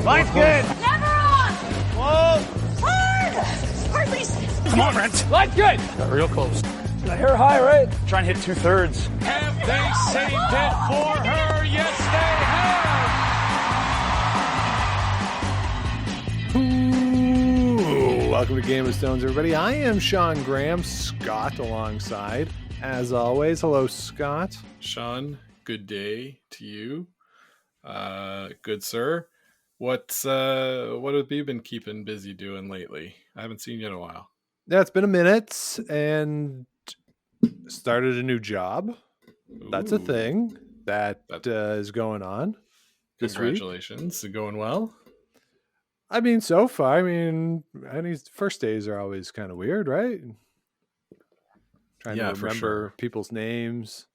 Line's good. Never on! Whoa. Hard! Hardly. Come on, Brent. Line's good. Got real close. I hear high, right? Try and hit 2/3. Have they saved it for her? Yes, they have. Ooh, welcome to Game of Stones, everybody. I am Sean Graham, Scott alongside, as always. Hello, Scott. Sean, good day to you. Good sir. What have you been keeping busy doing lately? I haven't seen you in a while. Yeah, it's been a minute and started a new job. That's a thing that is going on this week. Congratulations. Going well? I mean, so far, any first days are always kind of weird, right? Trying to remember people's names,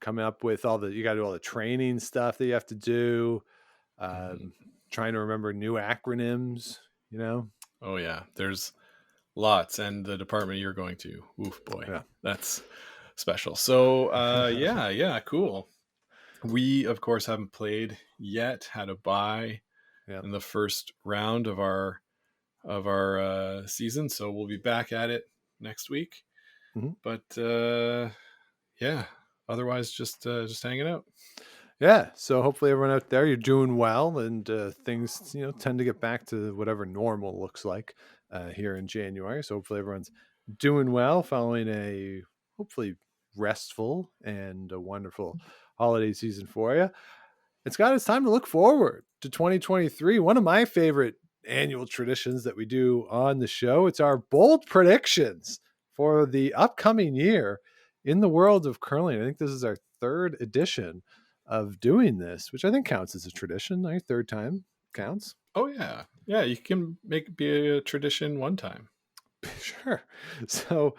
coming up with you got to do all the training stuff that you have to do, trying to remember new acronyms, Oh yeah, there's lots, and the department you're going to, oof boy, yeah. That's special. So yeah, cool. We of course haven't played yet, had a bye in the first round of our season, so we'll be back at it next week. But yeah, otherwise just hanging out. Yeah, so hopefully everyone out there, you're doing well, and things tend to get back to whatever normal looks like here in January. So hopefully everyone's doing well, following a hopefully restful and a wonderful holiday season for you. It's time to look forward to 2023. One of my favorite annual traditions that we do on the show. It's our bold predictions for the upcoming year in the world of curling. I think this is our third edition of doing this, which I think counts as a tradition. I think third time counts. Oh yeah. Yeah, you can make it be a tradition one time. Sure. So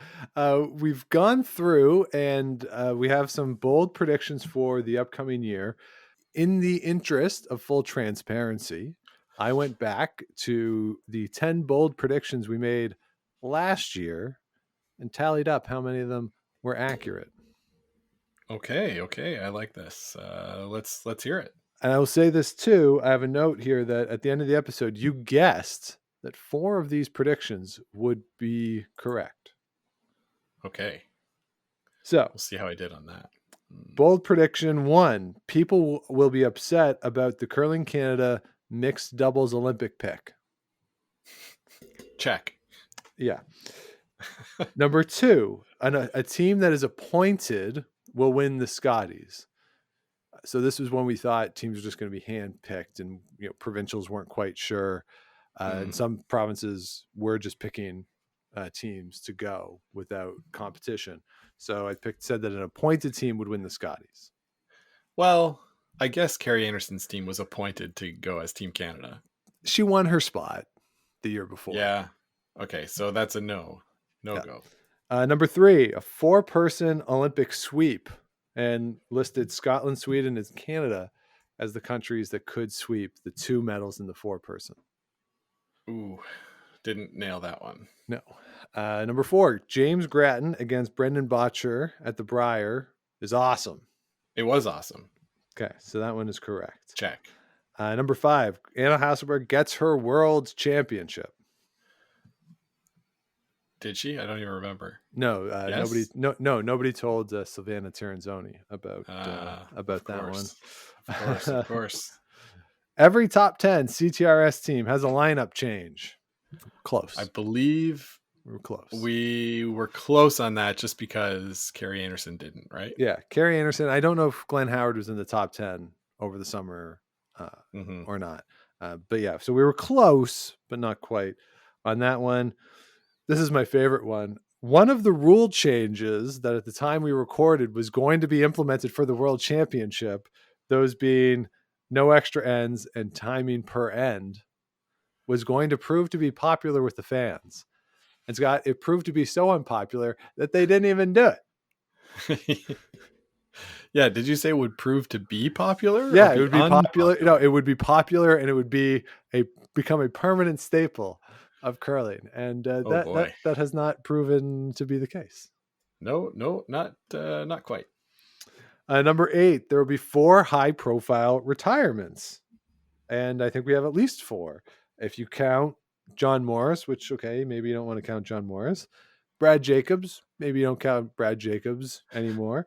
we've gone through and we have some bold predictions for the upcoming year. In the interest of full transparency, I went back to the 10 bold predictions we made last year and tallied up how many of them were accurate. Okay, I like this. Let's hear it. And I will say this too. I have a note here that at the end of the episode, you guessed that 4 of these predictions would be correct. Okay. So we'll see how I did on that. Bold prediction 1: people will be upset about the Curling Canada mixed doubles Olympic pick. Check. Yeah. Number 2: a team that is appointed will win the Scotties. So this was when we thought teams were just going to be handpicked, and provincials weren't quite sure, and some provinces were just picking teams to go without competition. So I said that an appointed team would win the Scotties. Well, I guess Carrie Anderson's team was appointed to go as Team Canada. She won her spot the year before. Yeah. Okay, so that's a no go. Number 3: a 4-person Olympic sweep, and listed Scotland, Sweden, and Canada as the countries that could sweep the 2 medals in the 4-person. Ooh, didn't nail that one. No. Number 4: James Grattan against Brendan Botcher at the Brier is awesome. It was awesome. Okay, so that one is correct. Check. Number 5: Anna Hasselberg gets her world championship. Did she? I don't even remember. No, yes? nobody told Savannah Tiranzoni about that one. Of course. Every top 10 CTRS team has a lineup change. Close. I believe we were close. We were close on that just because Carrie Anderson didn't, right? Yeah, Carrie Anderson. I don't know if Glenn Howard was in the top 10 over the summer or not. But yeah, so we were close, but not quite on that one. This is my favorite one. One of the rule changes that at the time we recorded was going to be implemented for the World Championship, those being no extra ends and timing per end, was going to prove to be popular with the fans. And Scott, it proved to be so unpopular that they didn't even do it. Yeah, did you say it would prove to be popular? Yeah, it would be popular. No, it would be popular, and it would become a permanent staple of curling, and that has not proven to be the case. No, not quite. Number 8, there will be 4 high-profile retirements. And I think we have at least 4. If you count John Morris, which, okay, maybe you don't want to count John Morris. Brad Jacobs, maybe you don't count Brad Jacobs anymore.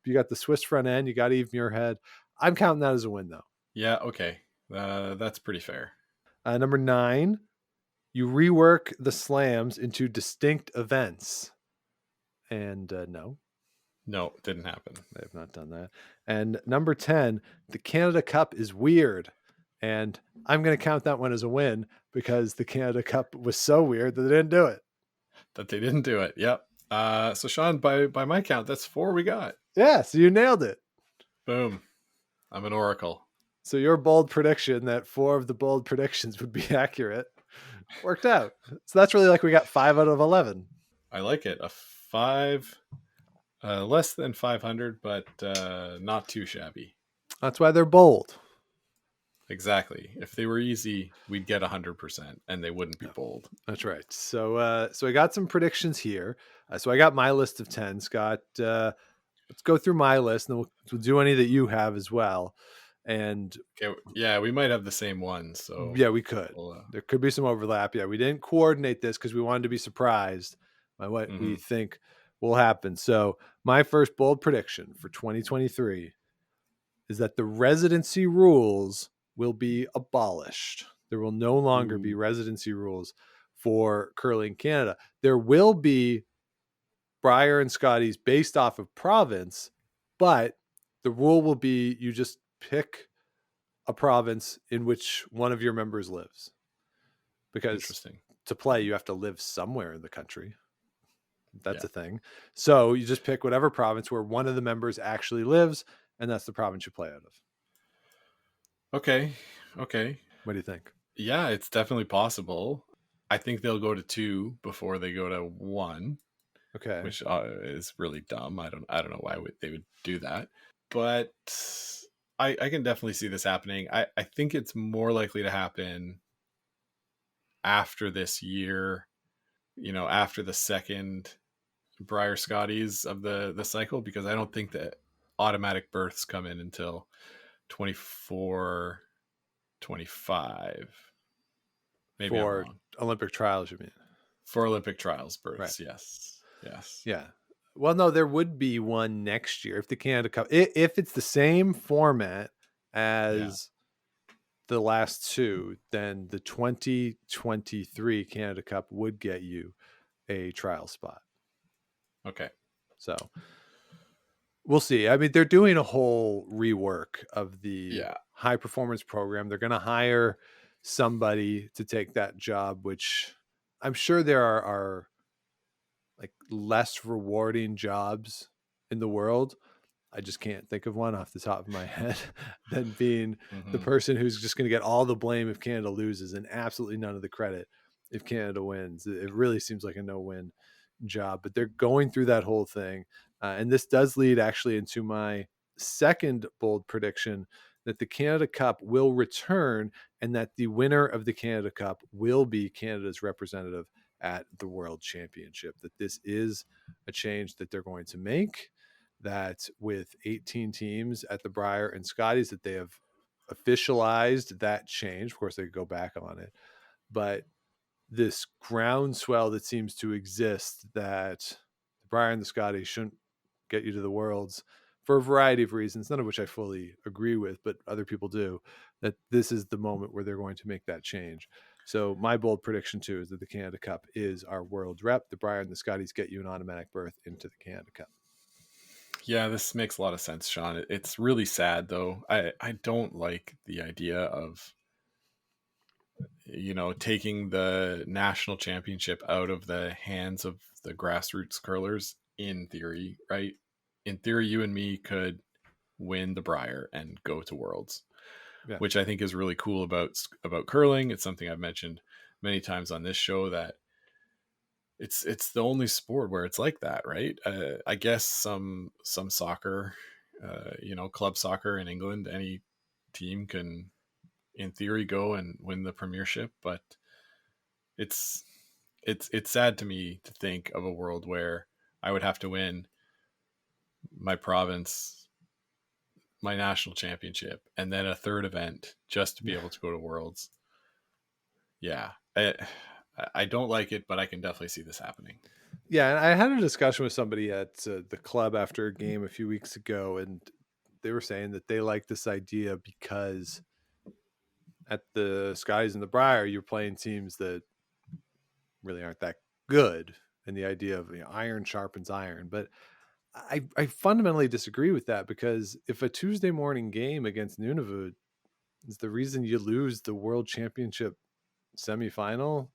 You got the Swiss front end. You got Eve Muirhead. I'm counting that as a win, though. Yeah, okay. That's pretty fair. Number 9, you rework the slams into distinct events. And no. No, it didn't happen. They have not done that. And number 10, the Canada Cup is weird. And I'm going to count that one as a win because the Canada Cup was so weird that they didn't do it. That they didn't do it. Yep. So Sean, by my count, that's 4 we got. Yeah, so you nailed it. Boom. I'm an oracle. So your bold prediction that 4 of the bold predictions would be accurate worked out. So that's really like we got 5 out of 11. I like it. A 5, less than 500, but not too shabby. That's why they're bold. Exactly. If they were easy, we'd get 100%, and they wouldn't be bold. That's right. So I got some predictions here. So I got my list of 10. Scott, let's go through my list, and then we'll do any that you have as well. And okay, yeah, we might have the same one. So yeah, we could. There could be some overlap. Yeah, we didn't coordinate this because we wanted to be surprised by what we think will happen. So my first bold prediction for 2023 is that the residency rules will be abolished. There will no longer be residency rules for curling Canada. There will be Brier and Scotties based off of province, but the rule will be you just pick a province in which one of your members lives. Because to play, you have to live somewhere in the country. That's a thing. So you just pick whatever province where one of the members actually lives, and that's the province you play out of. Okay. What do you think? Yeah, it's definitely possible. I think they'll go to 2 before they go to 1. Okay. Which is really dumb. I don't know why they would do that. But I can definitely see this happening. I think it's more likely to happen after this year, after the second Brier Scotties of the cycle, because I don't think that automatic berths come in until 24, 25. Maybe for Olympic trials, you mean? For Olympic trials berths, right. Yes. Yeah. Well, no, there would be one next year if the Canada Cup, if it's the same format as the last 2, then the 2023 Canada Cup would get you a trial spot. Okay. So we'll see. I mean, they're doing a whole rework of the high performance program. They're going to hire somebody to take that job, which I'm sure there are like less rewarding jobs in the world. I just can't think of one off the top of my head than being the person who's just going to get all the blame if Canada loses and absolutely none of the credit if Canada wins. It really seems like a no-win job, but they're going through that whole thing. And this does lead actually into my second bold prediction that the Canada Cup will return and that the winner of the Canada Cup will be Canada's representative at the World Championship, that this is a change that they're going to make, that with 18 teams at the Brier and Scotties, that they have officialized that change. Of course, they could go back on it, but this groundswell that seems to exist that the Brier and the Scotties shouldn't get you to the Worlds for a variety of reasons, none of which I fully agree with, but other people do, that this is the moment where they're going to make that change. So my bold prediction too is that the Canada Cup is our world rep. The Brier and the Scotties get you an automatic berth into the Canada Cup. Yeah, this makes a lot of sense, Sean. It's really sad, though. I don't like the idea of, taking the national championship out of the hands of the grassroots curlers, in theory, right? In theory, you and me could win the Brier and go to Worlds, which I think is really cool about curling. It's something I've mentioned many times on this show, that it's the only sport where it's like that, right? I guess some soccer, club soccer in England, any team can, in theory, go and win the premiership, but it's sad to me to think of a world where I would have to win my province my national championship and then a third event just to be able to go to Worlds. Yeah. I don't like it, but I can definitely see this happening. Yeah, and I had a discussion with somebody at the club after a game a few weeks ago, and they were saying that they like this idea because at the Skies and the Briar, you're playing teams that really aren't that good, and the idea of iron sharpens iron. But I fundamentally disagree with that, because if a Tuesday morning game against Nunavut is the reason you lose the World Championship semifinal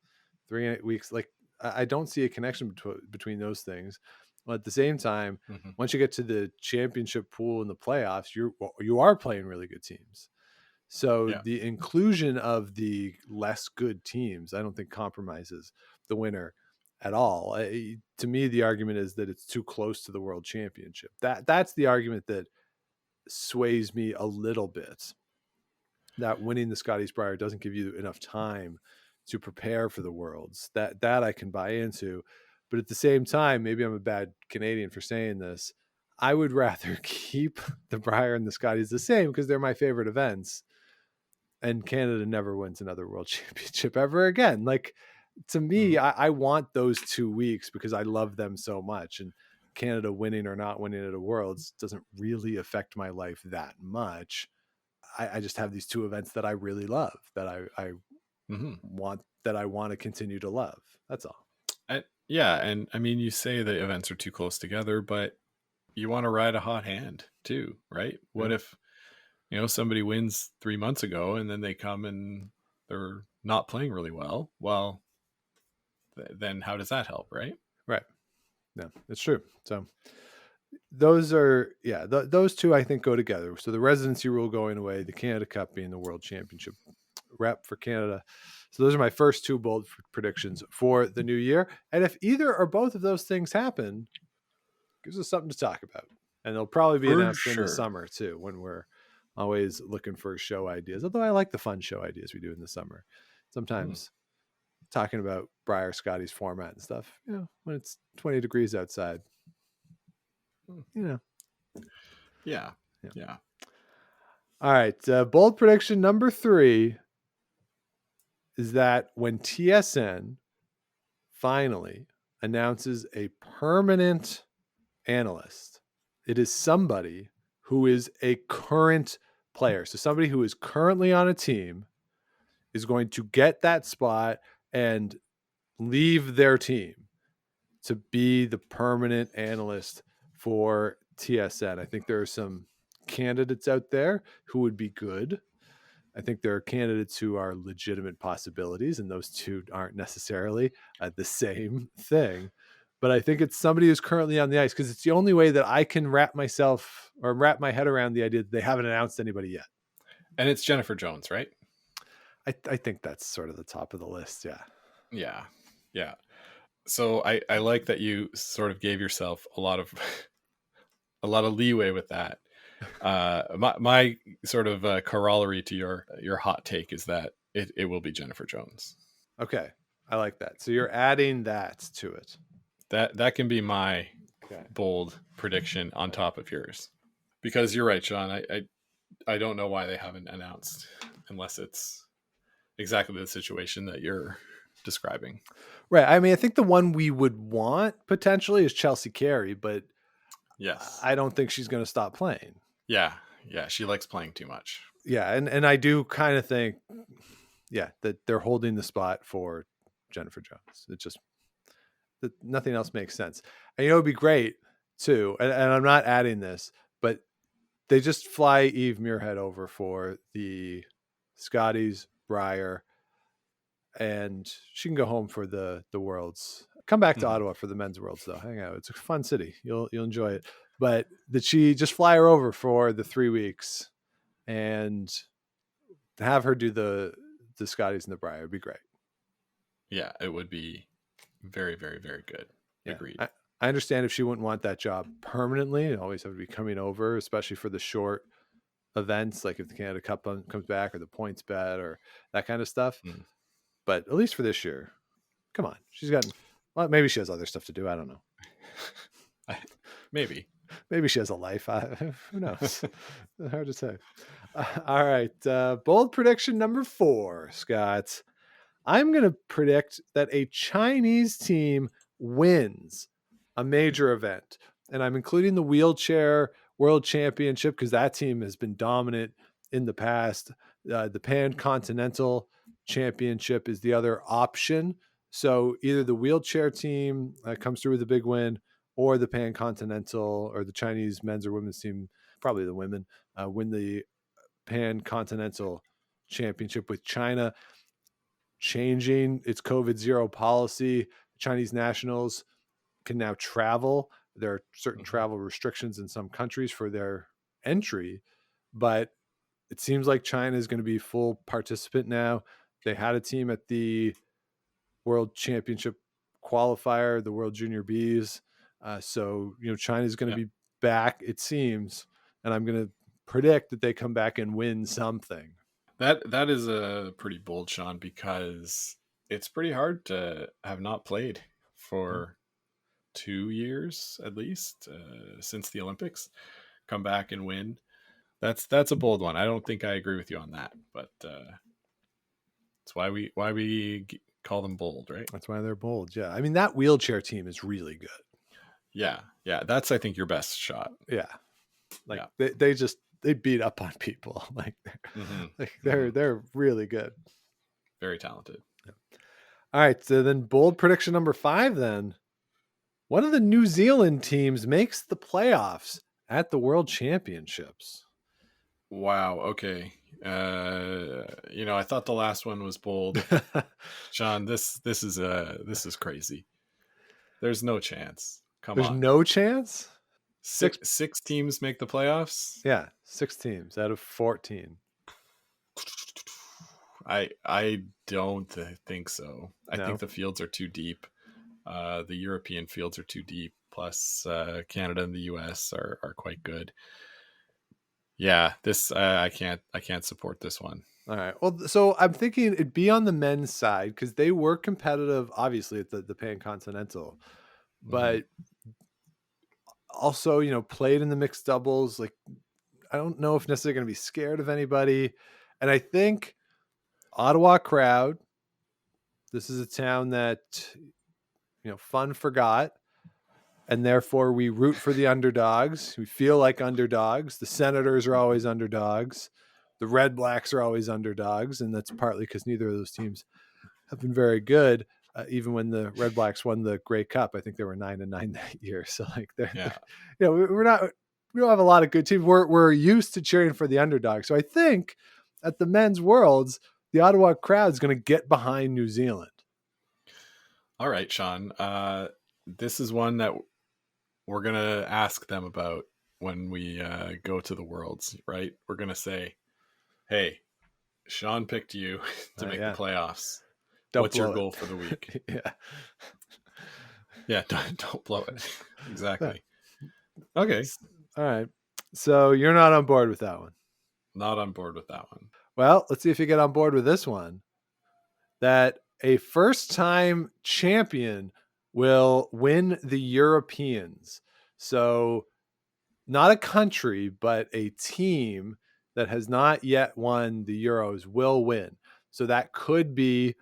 3 weeks, like I don't see a connection between those things. But at the same time, once you get to the championship pool in the playoffs, you are playing really good teams. So the inclusion of the less good teams, I don't think compromises the winner at all. To me, the argument is that it's too close to the World Championship. That's the argument that sways me a little bit. That winning the Scotties Briar doesn't give you enough time to prepare for the Worlds. That I can buy into. But at the same time, maybe I'm a bad Canadian for saying this, I would rather keep the Briar and the Scotties the same because they're my favorite events. And Canada never wins another World Championship ever again. Like, to me, I want those 2 weeks because I love them so much. And Canada winning or not winning at a Worlds doesn't really affect my life that much. I just have these two events that I really love, that I want to continue to love. That's all. And I mean, you say the events are too close together, but you want to ride a hot hand too, right? What if somebody wins 3 months ago and then they come and they're not playing really well? Well, then how does that help, right? Right. No, it's true. So those are, those two I think go together. So the residency rule going away, the Canada Cup being the World Championship rep for Canada. So those are my first two bold predictions for the new year. And if either or both of those things happen, gives us something to talk about. And they'll probably be announced in the summer too, when we're always looking for show ideas. Although I like the fun show ideas we do in the summer. Sometimes talking about Briar Scotty's format and stuff, when it's 20 degrees outside, Yeah. All right. Bold prediction number 3 is that when TSN finally announces a permanent analyst, it is somebody who is a current player. So somebody who is currently on a team is going to get that spot and leave their team to be the permanent analyst for TSN. I think there are some candidates out there who would be good. I think there are candidates who are legitimate possibilities, and those two aren't necessarily the same thing. But I think it's somebody who's currently on the ice, because it's the only way that I can wrap my head around the idea that they haven't announced anybody yet. And it's Jennifer Jones, right? I think that's sort of the top of the list. Yeah. So I like that you sort of gave yourself a lot of leeway with that. My sort of corollary to your hot take is that it will be Jennifer Jones. Okay, I like that. So you're adding that to it. That can be my bold prediction on top of yours, because you're right, Sean. I don't know why they haven't announced, unless it's exactly the situation that you're describing. Right. I mean, I think the one we would want potentially is Chelsea Carey, but yes, I don't think she's going to stop playing. Yeah. She likes playing too much. Yeah. And I do kind of think, that they're holding the spot for Jennifer Jones. It just, that nothing else makes sense. And it'd be great too. And I'm not adding this, but they just fly Eve Muirhead over for the Scotties Briar, and she can go home for the Worlds. Come back to Ottawa for the men's Worlds though. Hang out. It's a fun city. You'll enjoy it. But that she just fly her over for the 3 weeks and have her do the Scotties and the Briar would be great. Yeah, it would be very, very, very good. Yeah. Agreed. I understand if she wouldn't want that job permanently, it always have to be coming over, especially for the short events, like if the Canada Cup comes back or the points bet or that kind of stuff. But at least for this year, come on. She's got, well, maybe she has other stuff to do. I don't know. Maybe. Maybe she has a life. Who knows? Hard to say. All right. Bold prediction number 4, Scott. I'm going to predict that a Chinese team wins a major event. And I'm including the wheelchair world championship because that team has been dominant in the past. The Pan Continental Championship is the other option. So either the wheelchair team comes through with a big win, or the Pan Continental or the Chinese men's or women's team, probably the women, win the Pan Continental Championship, with China changing its COVID zero policy. Chinese nationals can now travel. There are certain travel restrictions in some countries for their entry, but it seems like China is going to be full participant now. They had a team at the World Championship qualifier, the World Junior Bs. So, China is going to be back, it seems, and I'm going to predict that they come back and win something. That is a pretty bold, Sean, because it's pretty hard to have not played for 2 years at least since the Olympics, come back and win. That's a bold one. I don't think I agree with you on that, but that's why we call them bold, right? That's why they're bold. Yeah, I mean, that wheelchair team is really good. Yeah, that's, I think, your best shot. Yeah, they beat up on people. They're really good. Very talented. Yeah. All right, so then bold prediction number 5 then. One of the New Zealand teams makes the playoffs at the World Championships. Wow, okay. I thought the last one was bold. Sean, this is crazy. There's no chance. There's no chance? Six teams make the playoffs? Yeah, 6 teams out of 14. I don't think so. I think the fields are too deep. The European fields are too deep. Plus, Canada and the US are quite good. Yeah, this I can't support this one. All right. Well, so I'm thinking it'd be on the men's side because they were competitive, obviously, at the Pan Continental, but also, played in the mixed doubles. Like, I don't know if necessarily going to be scared of anybody. And I think Ottawa crowd, this is a town that, fun forgot. And therefore we root for the underdogs. We feel like underdogs. The Senators are always underdogs. The Red Blacks are always underdogs. And that's partly because neither of those teams have been very good. Even when the Red Blacks won the Grey Cup, I think they were 9-9 that year. So we don't have a lot of good teams. We're used to cheering for the underdog. So I think at the men's Worlds, the Ottawa crowd is going to get behind New Zealand. All right, Sean. This is one that we're going to ask them about when we go to the Worlds, right? We're going to say, hey, Sean picked you to make the playoffs. What's your goal for the week? Yeah, don't blow it. Exactly. Okay. All right. So you're not on board with that one? Not on board with that one. Well, let's see if you get on board with this one. That a first-time champion will win the Europeans. So not a country, but a team that has not yet won the Euros will win. So that could be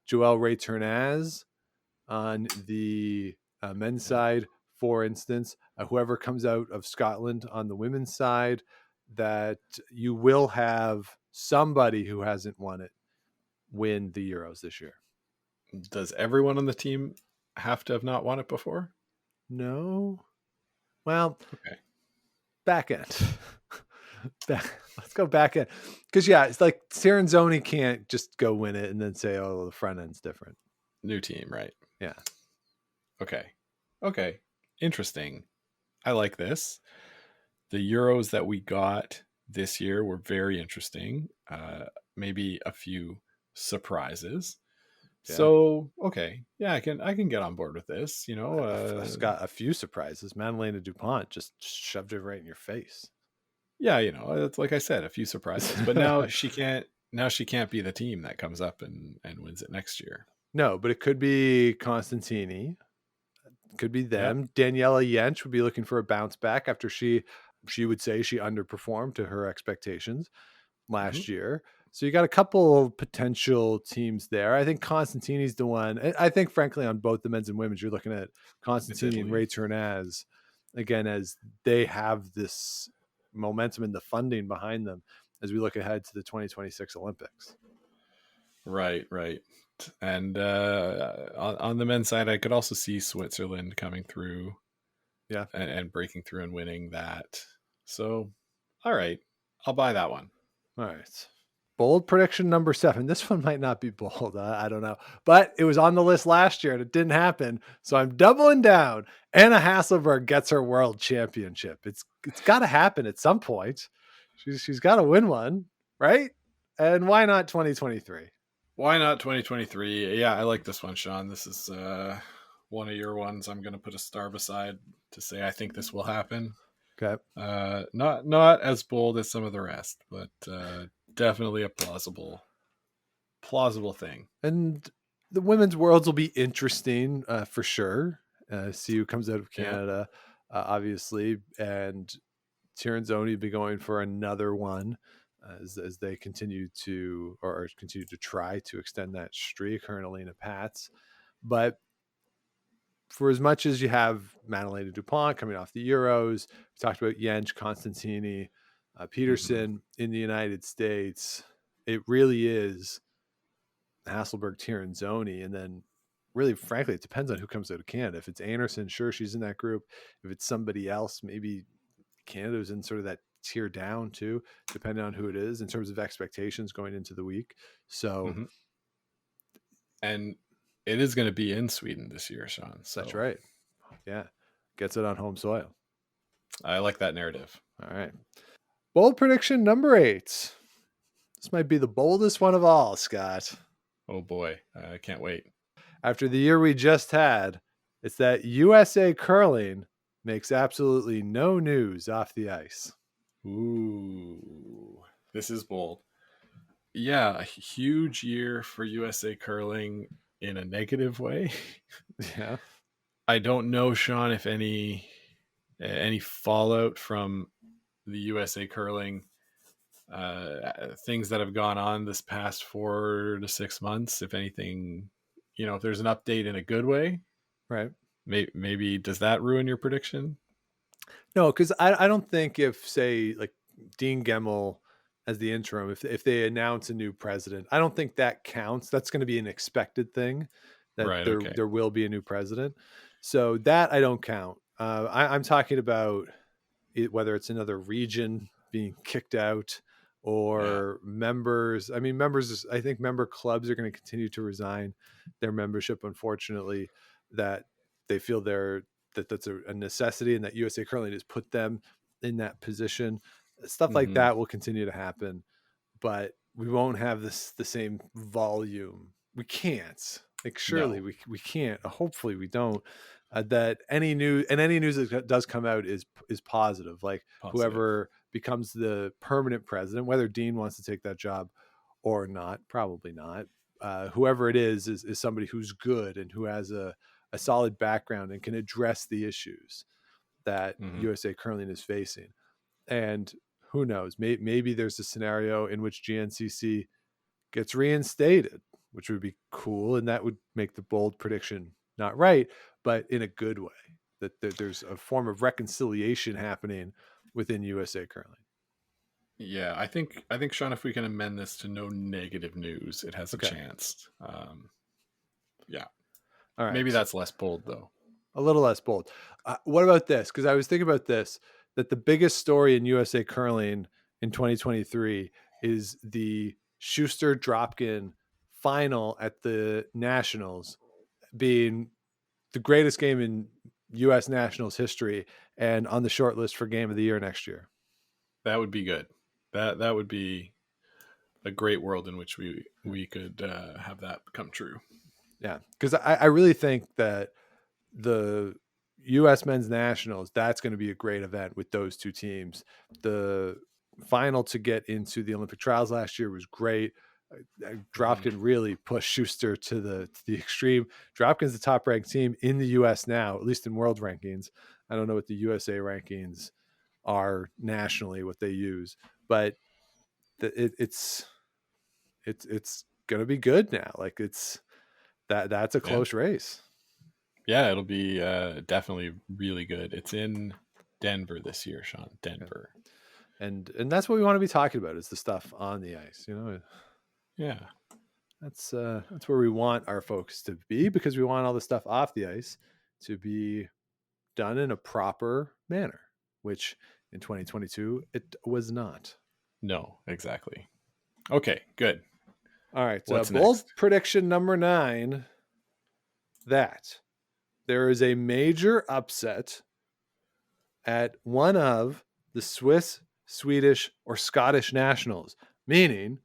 Joël Réturnaz on the men's side, for instance. Whoever comes out of Scotland on the women's side, that you will have somebody who hasn't won it win the Euros this year. Does everyone on the team have to have not won it before? No. Well, okay. Back end. Let's go back end. Because, it's like Ciaranzoni can't just go win it and then say, oh, the front end's different. New team, right? Yeah. Okay. Interesting. I like this. The Euros that we got this year were very interesting. Maybe a few surprises. Yeah. So, okay. Yeah, I can get on board with this. It's got a few surprises. Madeleine Dupont just shoved it right in your face. Yeah, it's like I said, a few surprises. But now she can't be the team that comes up and wins it next year. No, but it could be Constantini. Could be them. Daniela Jentsch would be looking for a bounce back after she would say she underperformed to her expectations last year. So you got a couple of potential teams there. I think Constantini's the one. I think, frankly, on both the men's and women's, you're looking at Constantini and Ray Turnaz, again, as they have this momentum and the funding behind them as we look ahead to the 2026 Olympics. Right. And on the men's side, I could also see Switzerland coming through. Yeah. And breaking through and winning that. So, all right. I'll buy that one. All right. Bold prediction number 7. This one might not be bold. I don't know. But it was on the list last year and it didn't happen. So I'm doubling down. Anna Hasselborg gets her world championship. It's got to happen at some point. She's got to win one, right? And why not 2023? Why not 2023? Yeah, I like this one, Sean. This is one of your ones. I'm going to put a star beside to say I think this will happen. Okay. Not as bold as some of the rest, but definitely a plausible thing. And the women's worlds will be interesting for sure. See who comes out of Canada, obviously, and Tirinzoni will be going for another one as they continue to try to extend that streak. Her and Elena Pats, but for as much as you have Madeleine Dupont coming off the Euros, we talked about Jentsch, Constantini, Peterson in the United States. It really is Hasselborg, Tirinzoni, and then really, frankly, it depends on who comes out of Canada. If it's Anderson, sure, she's in that group. If it's somebody else, maybe Canada's in sort of that tier down too, depending on who it is in terms of expectations going into the week. So, and it is going to be in Sweden this year, Sean. So. That's right. Yeah. Gets it on home soil. I like that narrative. All right. Bold prediction number 8. This might be the boldest one of all, Scott. Oh boy. I can't wait. After the year we just had, it's that USA curling makes absolutely no news off the ice. Ooh, this is bold. Yeah, a huge year for USA curling in a negative way. Yeah. I don't know, Sean, if any fallout from the USA curling things that have gone on this past 4 to 6 months, if anything, if there's an update in a good way, right? Maybe does that ruin your prediction? No, because I don't think if, say, like Dean Gemmell as the interim, if they announce a new president, I don't think that counts. That's going to be an expected thing that there will be a new president. So that I don't count. I'm talking about whether it's another region being kicked out or members. I mean, I think member clubs are going to continue to resign their membership, unfortunately, that they feel that's a necessity and that USA Curling has put them in that position. Stuff like that will continue to happen, but we won't have the same volume. We can't. Surely we can't. Hopefully we don't. That any news that does come out is positive. Like whoever becomes the permanent president, whether Dean wants to take that job or not, probably not. Whoever it is somebody who's good and who has a solid background and can address the issues that USA Curling is facing. And who knows, maybe there's a scenario in which GNCC gets reinstated, which would be cool. And that would make the bold prediction not right, but in a good way, that there's a form of reconciliation happening within USA Curling. Yeah, I think Sean, if we can amend this to no negative news, it has a chance. Yeah. All right. Maybe that's less bold, though. A little less bold. What about this? Because I was thinking about this, that the biggest story in USA Curling in 2023 is the Schuster Dropkin final at the Nationals being the greatest game in U.S. Nationals history and on the short list for Game of the Year next year. That would be good. That would be a great world in which we could have that come true. Yeah, because I really think that the U.S. Men's Nationals, that's going to be a great event with those two teams. The final to get into the Olympic trials last year was great. Dropkin really pushed Schuster to the extreme. Dropkin's the top ranked team in the U.S. now, at least in world rankings. I don't know what the USA rankings are nationally, what they use, but it's gonna be good now. Like that's a close race. Yeah, it'll be definitely really good. It's in Denver this year, Sean. Denver. Yeah. And that's what we want to be talking about, is the stuff on the ice, you know. Yeah. That's where we want our folks to be, because we want all the stuff off the ice to be done in a proper manner, which in 2022 it was not. No, exactly. Okay, good. All right. What's bold next? Prediction number 9, that there is a major upset at one of the Swiss, Swedish, or Scottish nationals, meaning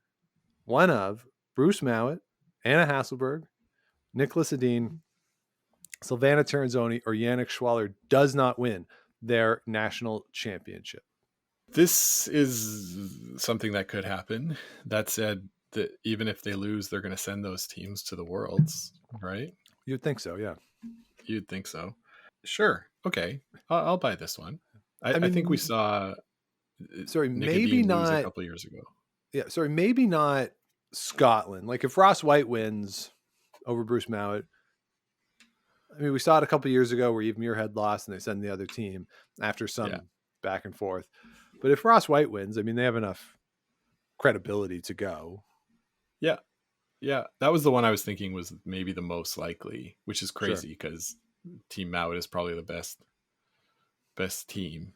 one of Bruce Mouat, Anna Hasselberg, Nicholas Edin, Silvana Teranzoni, or Yannick Schwaller does not win their national championship. This is something that could happen. That said, that even if they lose, they're going to send those teams to the Worlds, right? You'd think so, yeah. You'd think so. Sure. Okay. I'll buy this one. I think we saw sorry, Nick maybe Edin not lose a couple of years ago. Yeah, sorry, maybe not Scotland. Like if Ross White wins over Bruce Mouat, I mean, we saw it a couple of years ago where Eve Muirhead lost and they send the other team after some back and forth. But if Ross White wins, I mean, they have enough credibility to go. Yeah. Yeah. That was the one I was thinking was maybe the most likely, which is crazy because Team Mouat is probably the best team.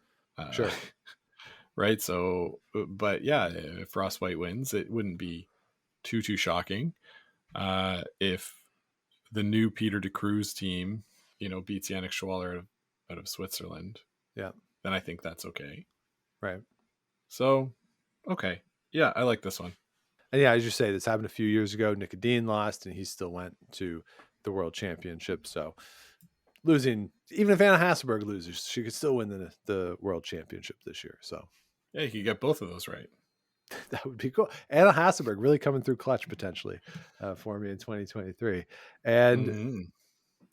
Sure. Right. So, but yeah, if Ross White wins, it wouldn't be too shocking. If the new Peter de Cruz team, beats Yannick Schwaller out of Switzerland, then I think that's okay. Right. So, okay. Yeah, I like this one. And yeah, as you say, this happened a few years ago. Nick Edin lost and he still went to the World Championship. So losing, even if Anna Hasselberg loses, she could still win the World Championship this year. So yeah, you could get both of those right. That would be cool. Anna Hasselberg really coming through clutch potentially for me in 2023. And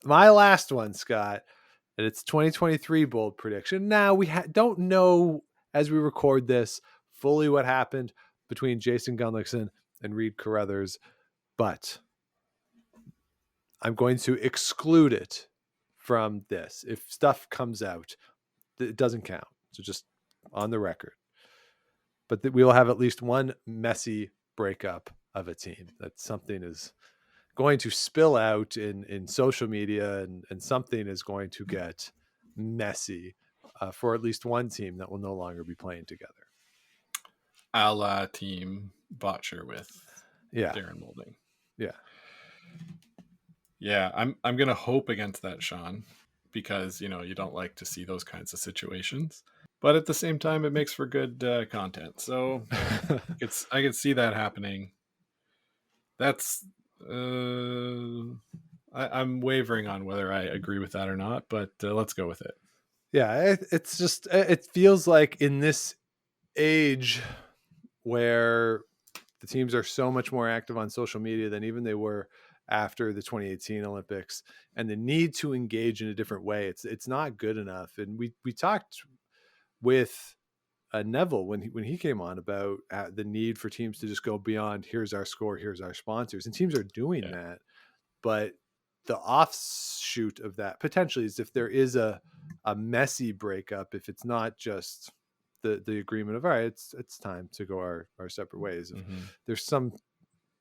my last one, Scott, and it's 2023 bold prediction. Now we don't know as we record this fully what happened between Jason Gunlickson and Reed Carruthers, but I'm going to exclude it from this. If stuff comes out, it doesn't count. So just on the record. But we will have at least one messy breakup of a team. That something is going to spill out in social media and something is going to get messy for at least one team that will no longer be playing together. A la Team Botcher with Darren Moulding. Yeah. Yeah, I'm going to hope against that, Sean, because, you don't like to see those kinds of situations. But at the same time, it makes for good content. So I could see that happening. That's I'm wavering on whether I agree with that or not, but let's go with it. Yeah, it's just, it feels like in this age where the teams are so much more active on social media than even they were after the 2018 Olympics, and the need to engage in a different way, it's not good enough. And we talked with Neville when he came on about the need for teams to just go beyond here's our score, here's our sponsors, and teams are doing that. But the offshoot of that potentially is if there is a messy breakup, if it's not just the agreement of all right, it's time to go our separate ways. If there's some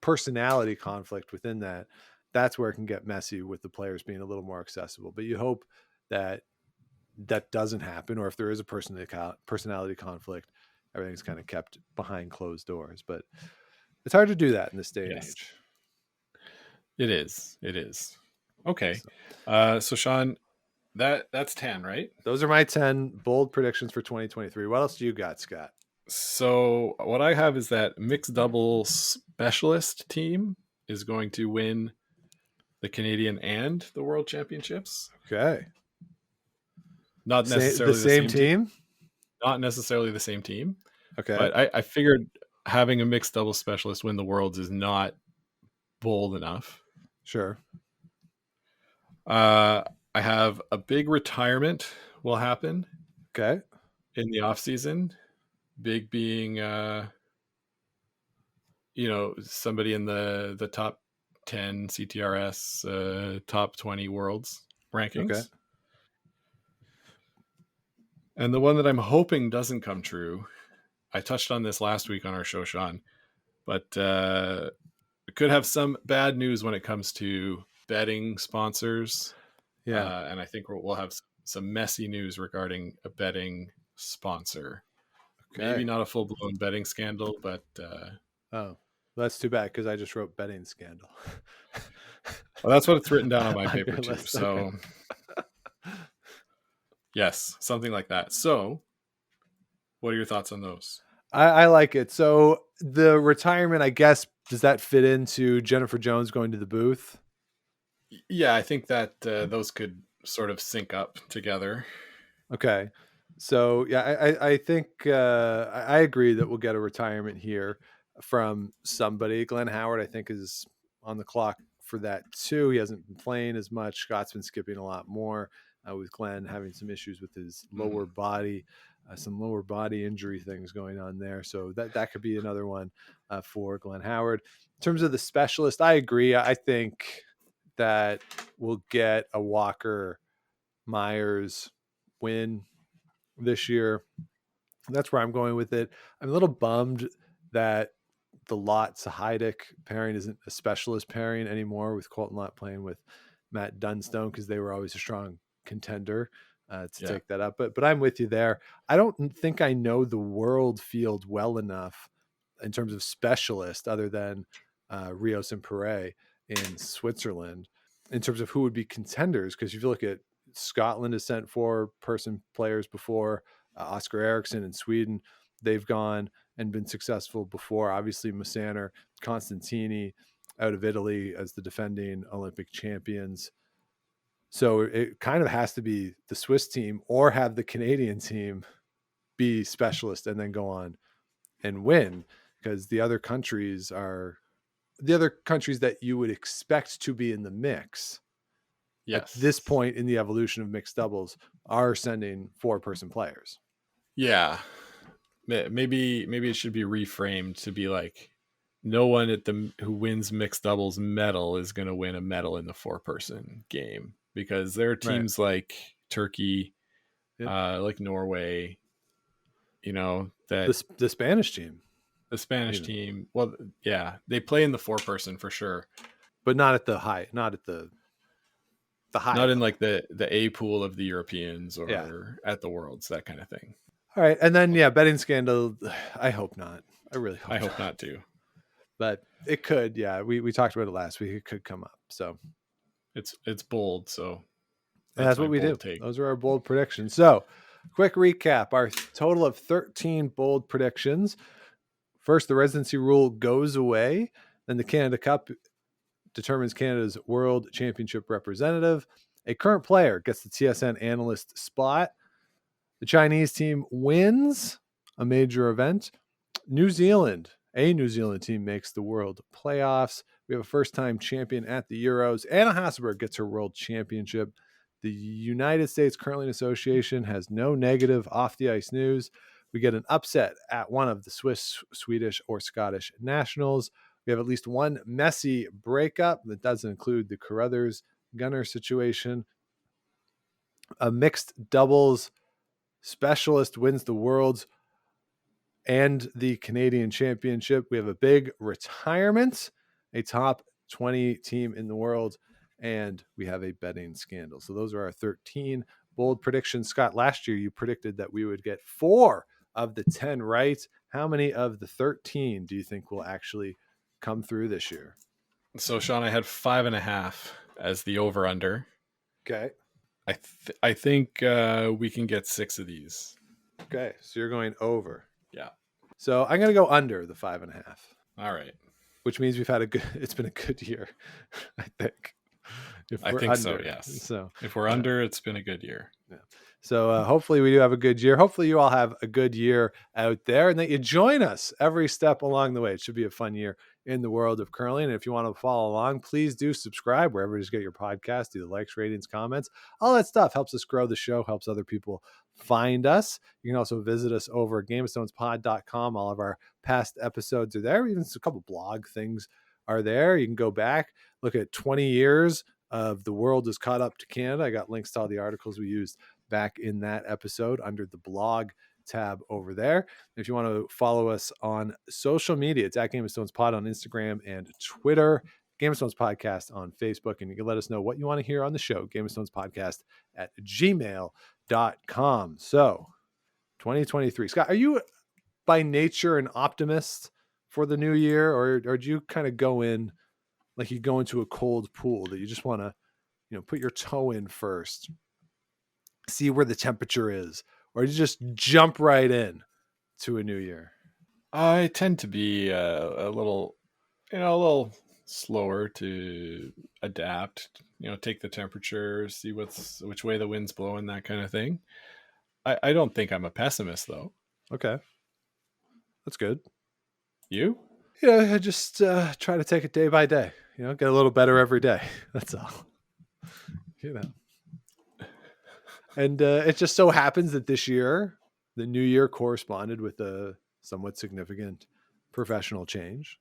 personality conflict within that, that's where it can get messy with the players being a little more accessible. But you hope that doesn't happen, or if there is a personality conflict, everything's kind of kept behind closed doors. But it's hard to do that in this day and age. It is. Okay. So Sean, that's 10, right? Those are my 10 bold predictions for 2023. What else do you got, Scott? So what I have is that mixed double specialist team is going to win the Canadian and the World Championships. Okay. Not necessarily the same team? Not necessarily the same team. Okay. But I figured having a mixed doubles specialist win the Worlds is not bold enough. Sure. I have a big retirement will happen. Okay. In the off season, big being somebody in the top 10 CTRS, top 20 worlds rankings. Okay. And the one that I'm hoping doesn't come true, I touched on this last week on our show, Sean, but could have some bad news when it comes to betting sponsors. Yeah. And I think we'll have some messy news regarding a betting sponsor. Okay. Maybe not a full-blown betting scandal, but oh, that's too bad because I just wrote betting scandal. Well, that's what it's written down on my paper too. List, so yes, something like that. So what are your thoughts on those? I like it. So the retirement, I guess, does that fit into Jennifer Jones going to the booth? Yeah, I think that those could sort of sync up together. Okay. So yeah, I think I agree that we'll get a retirement here from somebody. Glenn Howard, I think, is on the clock for that too. He hasn't been playing as much. Scott's been skipping a lot more, with Glenn having some issues with his lower body, some lower body injury things going on there. So that could be another one for Glenn Howard. In terms of the specialist, I agree. I think that we'll get a Walker Myers win this year. That's where I'm going with it. I'm a little bummed that the Lott Sahaydak pairing isn't a specialist pairing anymore, with Colton Lott playing with Matt Dunstone, because they were always a strong contender to take that up. But I'm with you there. I don't think I know the world field well enough in terms of specialist, other than Rios and Perret in Switzerland, in terms of who would be contenders. Because if you look at Scotland has sent 4-person players before. Oscar Eriksson in Sweden, they've gone and been successful before. Obviously, Musaner, Constantini out of Italy as the defending Olympic champions. So it kind of has to be the Swiss team or have the Canadian team be specialist and then go on and win, because the other countries that you would expect to be in the mix. Yes. At this point in the evolution of mixed doubles are sending 4-person players. Yeah. Maybe it should be reframed to be like, no one who wins mixed doubles medal is going to win a medal in the 4-person game, because there are teams like Turkey, like Norway, that the Spanish team, well, yeah, they play in the 4-person for sure, but not at the high, not in like the A pool of the Europeans or at the Worlds, that kind of thing. All right. And then, betting scandal. I hope not. I really hope not too. But it could. Yeah. We talked about it last week. It could come up. So it's bold. So that's what we do. Take. Those are our bold predictions. So quick recap, our total of 13 bold predictions. First, the residency rule goes away. Then the Canada Cup determines Canada's World Championship representative. A current player gets the TSN analyst spot. The Chinese team wins a major event. A New Zealand team makes the world playoffs. We have a first-time champion at the Euros. Anna Hasselberg gets her world championship. The United States Curling Association has no negative off-the-ice news. We get an upset at one of the Swiss, Swedish, or Scottish nationals. We have at least one messy breakup that doesn't include the Carruthers Gunner situation. A mixed doubles specialist wins the Worlds and the Canadian Championship. We have a big retirement, a top 20 team in the world, and we have a betting scandal. So those are our 13 bold predictions. Scott, last year you predicted that we would get 4 of the 10 right. How many of the 13 do you think will actually come through this year? So, Sean, I had 5.5 as the over-under. Okay. I think we can get 6 of these. Okay, so you're going over. Yeah. So I'm going to go under the 5.5. All right. Which means it's been a good year, I think. I think so, yes. So if we're under, it's been a good year. Yeah. So hopefully we do have a good year. Hopefully you all have a good year out there and that you join us every step along the way. It should be a fun year in the world of curling. And if you want to follow along, please do subscribe wherever you get your podcast. Do the likes, ratings, comments, all that stuff helps us grow the show, helps other people find us. You can also visit us over at gameofstonespod.com. All of our past episodes are there. Even a couple blog things are there. You can go back, look at 20 years of The World is Caught Up to Canada. I got links to all the articles we used back in that episode under the blog tab over there. If you want to follow us on social media, it's at Game of Stones Pod on Instagram and Twitter, Game of Stones Podcast on Facebook, and you can let us know what you want to hear on the show, Game of Stones Podcast at gmail.com. So 2023. Scott, are you by nature an optimist for the new year, or do you kind of go in like you go into a cold pool that you just want to, put your toe in first, see where the temperature is, or you just jump right in to a new year? I tend to be a little slower to adapt, take the temperature, see which way the wind's blowing, that kind of thing. I don't think I'm a pessimist though. Okay. That's good. You? Yeah, I just try to take it day by day, get a little better every day. That's all. And it just so happens that this year, the new year corresponded with a somewhat significant professional change.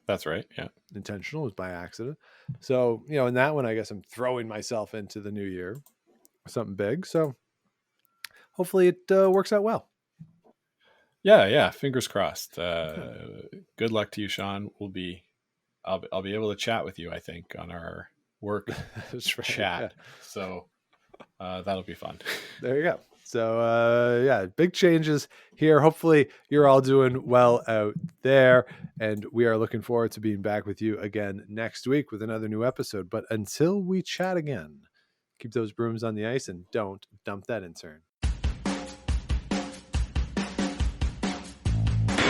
That's right. Yeah. Intentional. It was by accident. So, in that one, I guess I'm throwing myself into the new year, something big. So hopefully it works out well. Yeah. Fingers crossed. Good luck to you, Sean. I'll be able to chat with you, I think, on our work chat. Yeah. So that'll be fun. There you go. So big changes here. Hopefully you're all doing well out there, and we are looking forward to being back with you again next week with another new episode. But until we chat again, keep those brooms on the ice and don't dump that intern.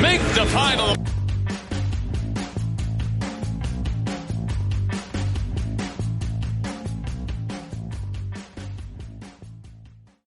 Make the final.